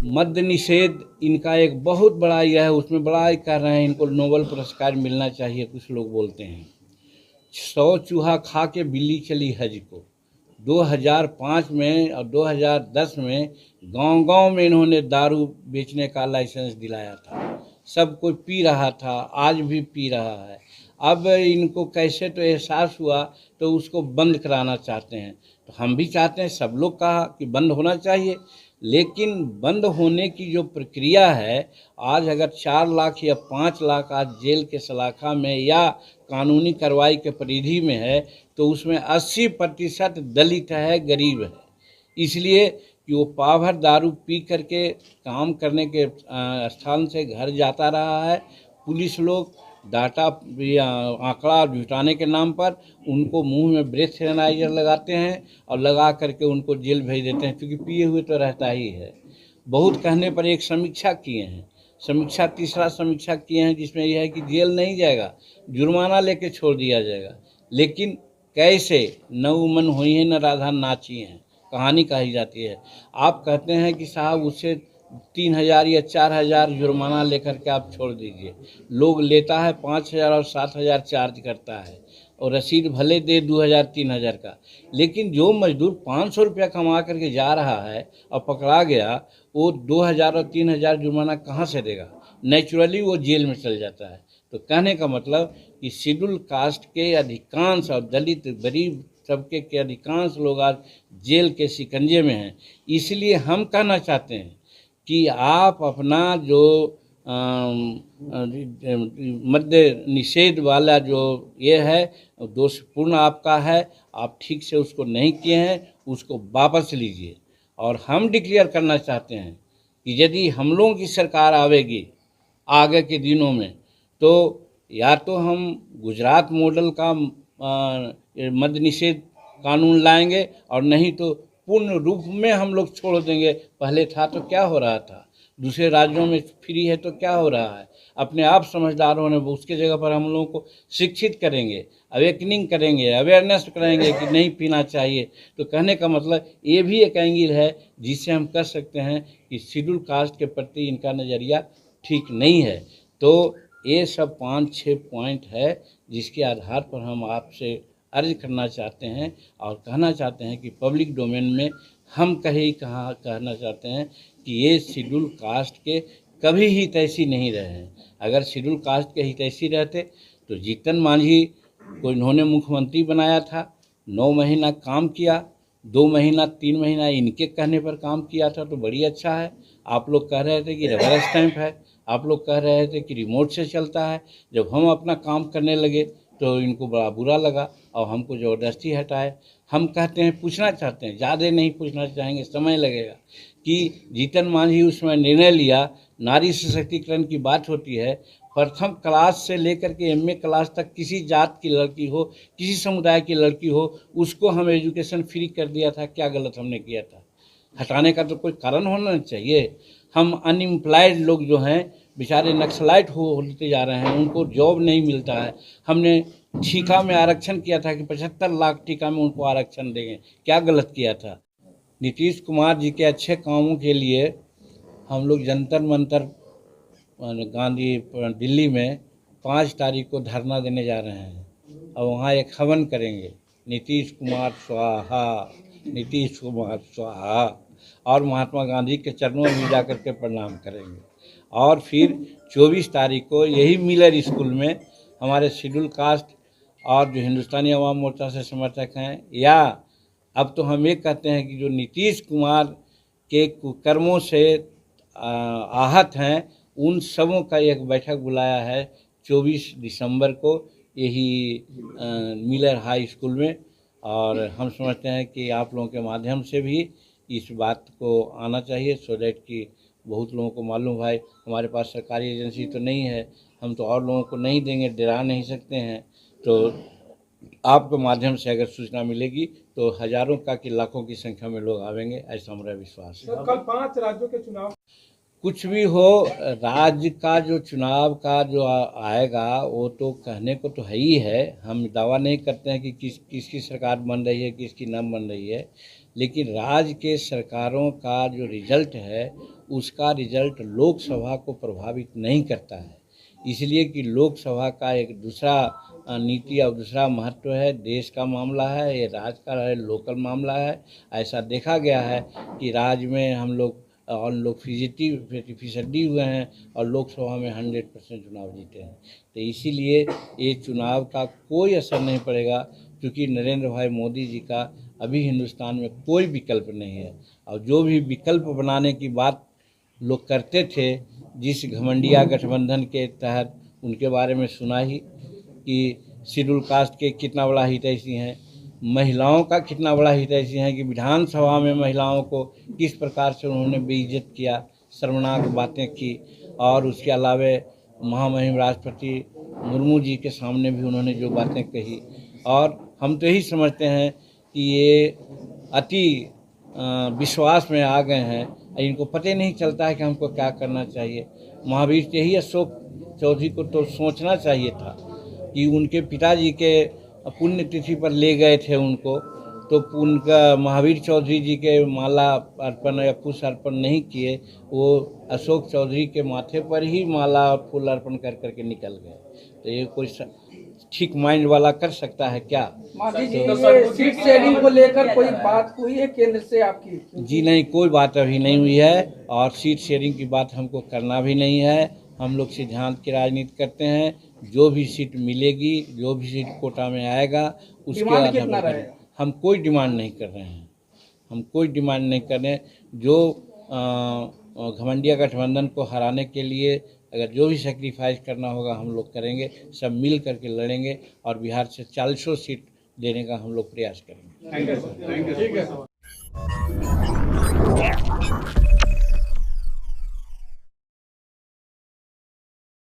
मद्य निषेध इनका एक बहुत बड़ा यह है, उसमें बड़ा ही कर रहे हैं, इनको नोबेल पुरस्कार मिलना चाहिए। कुछ लोग बोलते हैं 100 चूहा खा के बिल्ली चली हज को। 2005 में और 2010 में गांव-गांव में इन्होंने दारू बेचने का लाइसेंस दिलाया था। सब कोई पी रहा था, आज भी पी रहा है। अब इनको कैसे तो एहसास हुआ तो उसको बंद कराना चाहते हैं। तो हम भी चाहते हैं, सब लोग कहा कि बंद होना चाहिए, लेकिन बंद होने की जो प्रक्रिया है, आज अगर 4 लाख या 5 लाख आज जेल के सलाखा में या कानूनी कार्रवाई के परिधि में है, तो उसमें 80% दलित है, गरीब है। इसलिए कि वो पाव भर दारू पी करके काम करने के स्थान से घर जाता रहा है। पुलिस लोग डाटा या आंकड़ा जुटाने के नाम पर उनको मुंह में ब्रेथ एनालाइजर लगाते हैं और लगा करके उनको जेल भेज देते हैं, क्योंकि पिए हुए तो रहता ही है। बहुत कहने पर एक समीक्षा किए हैं, तीसरा समीक्षा किए हैं, जिसमें यह है कि जेल नहीं जाएगा, जुर्माना लेके छोड़ दिया जाएगा। लेकिन कैसे? न मन हुई है न राधा नाची हैं, कहानी कही जाती है। आप कहते हैं कि साहब उससे 3000 या 4000 जुर्माना लेकर के आप छोड़ दीजिए। लोग लेता है 5000 और 7000 चार्ज करता है, और रसीद भले दे 2000 3000 का, लेकिन जो मजदूर 500 रुपया कमा करके जा रहा है और पकड़ा गया, वो 2000 और 3000 जुर्माना कहाँ से देगा? नेचुरली वो जेल में चल जाता है। तो कहने का मतलब कि शेड्यूल कास्ट के अधिकांश और दलित गरीब तबके के अधिकांश लोग आज जेल के शिकंजे में हैं। इसलिए हम कहना चाहते हैं कि आप अपना जो मद्य निषेध वाला जो ये है, दोषपूर्ण आपका है, आप ठीक से उसको नहीं किए हैं, उसको वापस लीजिए। और हम डिक्लेयर करना चाहते हैं कि यदि हम लोगों की सरकार आवेगी आगे के दिनों में, तो या तो हम गुजरात मॉडल का मद्य निषेध कानून लाएंगे, और नहीं तो पूर्ण रूप में हम लोग छोड़ देंगे। पहले था तो क्या हो रहा था, दूसरे राज्यों में फ्री है तो क्या हो रहा है। अपने आप समझदार होने, उसके जगह पर हम लोगों को शिक्षित करेंगे, अवेकनिंग करेंगे, अवेयरनेस करेंगे कि नहीं पीना चाहिए। तो कहने का मतलब ये भी एक एंगल है जिससे हम कर सकते हैं कि शेड्यूल कास्ट के प्रति इनका नज़रिया ठीक नहीं है। तो ये सब 5-6 पॉइंट है जिसके आधार पर हम आपसे अर्ज करना चाहते हैं और कहना चाहते हैं कि पब्लिक डोमेन में हम कहना चाहते हैं कि ये शेड्यूल कास्ट के कभी ही तैसी नहीं रहे हैं। अगर शेड्यूल कास्ट के हितैषी रहते तो जीतन मांझी को इन्होंने मुख्यमंत्री बनाया था, 9 महीना काम किया, 2 महीना 3 महीना इनके कहने पर काम किया था, तो बड़ी अच्छा है। आप लोग कह रहे थे कि रबर स्टैंप है, आप लोग कह रहे थे कि रिमोट से चलता है। जब हम अपना काम करने लगे तो इनको बड़ा बुरा लगा और हमको ज़बरदस्ती हटाए। हम कहते हैं, पूछना चाहते हैं, ज़्यादा नहीं पूछना चाहेंगे, समय लगेगा, कि जीतन मांझी उसमें निर्णय लिया, नारी सशक्तिकरण की बात होती है, प्रथम क्लास से लेकर के एमए क्लास तक किसी जात की लड़की हो, किसी समुदाय की लड़की हो, उसको हम एजुकेशन फ्री कर दिया था। क्या गलत हमने किया था? हटाने का तो कोई कारण होना चाहिए। हम अनएम्प्लॉयड लोग जो हैं बेचारे नक्सलाइट होते जा रहे हैं, उनको जॉब नहीं मिलता है। हमने ठीका में आरक्षण किया था कि 75 लाख ठीका में उनको आरक्षण देंगे। क्या गलत किया था? नीतीश कुमार जी के अच्छे कामों के लिए हम लोग जंतर मंतर गांधी दिल्ली में 5 तारीख को धरना देने जा रहे हैं और वहाँ एक हवन करेंगे, नीतीश कुमार स्वाहा, नीतीश कुमार स्वाहा, और महात्मा गांधी के चरणों में जा कर के प्रणाम करेंगे। और फिर 24 तारीख को यही मिलर स्कूल में हमारे शेड्यूल कास्ट और जो हिंदुस्तानी अवाम मोर्चा से समर्थक हैं, या अब तो हम ये कहते हैं कि जो नीतीश कुमार के कुकर्मों से आहत हैं, उन सबों का एक बैठक बुलाया है 24 दिसंबर को यही मिलर हाई स्कूल में। और हम समझते हैं कि आप लोगों के माध्यम से भी इस बात को आना चाहिए, सो दैट कि बहुत लोगों को मालूम, भाई हमारे पास सरकारी एजेंसी तो नहीं है, हम तो और लोगों को नहीं देंगे, डरा नहीं सकते हैं। तो आपके माध्यम से अगर सूचना मिलेगी तो हजारों का कि लाखों की संख्या में लोग आवेंगे, ऐसा हमारा विश्वास है। कल 5 राज्यों के चुनाव, कुछ भी हो, राज्य का जो चुनाव का जो आएगा वो तो कहने को तो है ही है। हम दावा नहीं करते हैं कि किसकी सरकार बन रही है, किसकी न बन रही है, लेकिन राज्य के सरकारों का जो रिजल्ट है उसका रिजल्ट लोकसभा को प्रभावित नहीं करता है, इसलिए कि लोकसभा का एक दूसरा नीति और दूसरा महत्व है। देश का मामला है, ये राज्य का है, लोकल मामला है। ऐसा देखा गया है कि राज्य में हम लोग 50% हुए हैं और लोकसभा में 100% चुनाव जीते हैं। तो इसीलिए ये चुनाव का कोई असर नहीं पड़ेगा, क्योंकि नरेंद्र भाई मोदी जी का अभी हिंदुस्तान में कोई विकल्प नहीं है। और जो भी विकल्प बनाने की बात लोग करते थे, जिस घमंडिया गठबंधन के तहत, उनके बारे में सुना ही कि शेड्यूल कास्ट के कितना बड़ा हितैषी हैं, महिलाओं का कितना बड़ा हितैषी है कि विधानसभा में महिलाओं को किस प्रकार से उन्होंने बेइज्जत किया, शर्मनाक बातें की। और उसके अलावे महामहिम राष्ट्रपति मुर्मू जी के सामने भी उन्होंने जो बातें कही, और हम तो यही समझते हैं कि ये अति विश्वास में आ गए हैं, इनको पता ही नहीं चलता है कि हमको क्या करना चाहिए। महावीर यही अशोक चौधरी को तो सोचना चाहिए था कि उनके पिताजी के पुण्यतिथि पर ले गए थे उनको, तो उनका महावीर चौधरी जी के माला अर्पण या पुष्प अर्पण नहीं किए, वो अशोक चौधरी के माथे पर ही माला और फूल अर्पण कर करके निकल गए। तो ये कोई ठीक माइंड वाला कर सकता है क्या? माधी जी, ये सीट शेयरिंग को लेकर कोई बात हुई है केंद्र से आपकी? जी नहीं, कोई बात अभी नहीं हुई है, और सीट शेयरिंग की बात हमको करना भी नहीं है। हम लोग सिद्धांत की राजनीति करते हैं, जो भी सीट मिलेगी, जो भी सीट कोटा में आएगा उसके आधार पर। हम कोई डिमांड नहीं कर रहे हैं, हम कोई डिमांड नहीं कर रहे हैं। जो घमंडिया गठबंधन को हराने के लिए अगर जो भी सेक्रीफाइस करना होगा हम लोग करेंगे, सब मिल करके लड़ेंगे और बिहार से 40 सीट देने का हम लोग प्रयास करेंगे। Thank you sir.